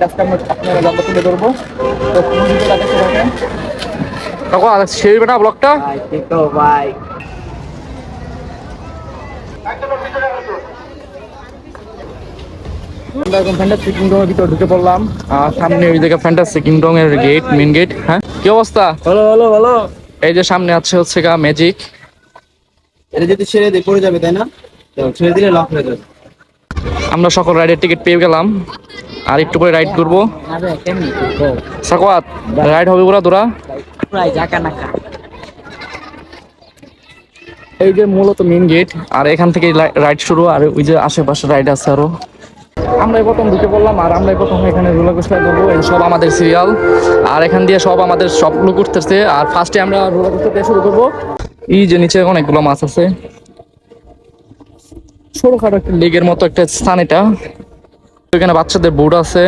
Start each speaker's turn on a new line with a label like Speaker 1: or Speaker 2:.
Speaker 1: আজকে আপনারা যাবো তুলে ধরবো। তো ভিডিওটা দেখতে থাকেন। কাকু শেষ বেটা ব্লগটা
Speaker 2: ভাই
Speaker 1: আমরা এখন ফ্যান্টাসি কিংডমের ভিতরে ঢুকে পড়লাম। আর সামনে ওই জায়গায় ফ্যান্টাসি কিংডমের গেট, মেন গেট। হ্যাঁ, কি অবস্থা?
Speaker 2: ভালো ভালো ভালো।
Speaker 1: এই যে সামনে আছে হচ্ছে গা ম্যাজিক।
Speaker 2: এটা যদি ছেড়ে দিয়ে পড়ে যাবে তাই না? তো ছেড়ে দিলে লক হয়ে যাবে।
Speaker 1: আমরা সকল রাইডের টিকিট পেয়ে গেলাম। আর একটু করে রাইড করবো। সাকওয়াত, রাইড হবে পুরা তোরা?
Speaker 2: প্রায় জাকা নাকা।
Speaker 1: এই যে মূলত মেন গেট, আর এখান থেকে রাইড শুরু। আর ওই যে আশেপাশে রাইড আছে আরো। আমরাই প্রথম ঢুকে পড়লাম, আর আমরাই প্রথম এখানে রোলার কোস্টার করবো। এই সব আমাদের সিরিয়াল, আর এখান দিয়ে সব আমাদের সব লোক উঠতেছে। আর ফার্স্টে আমরা রোলার কোস্টার দিয়ে শুরু করবো। এই যে নিচে অনেকগুলো মাছ আছে, ছোটখাটো একটা লেগের মতো একটা স্থান এটা। এখানে বাচ্চাদের বোর্ড আছে।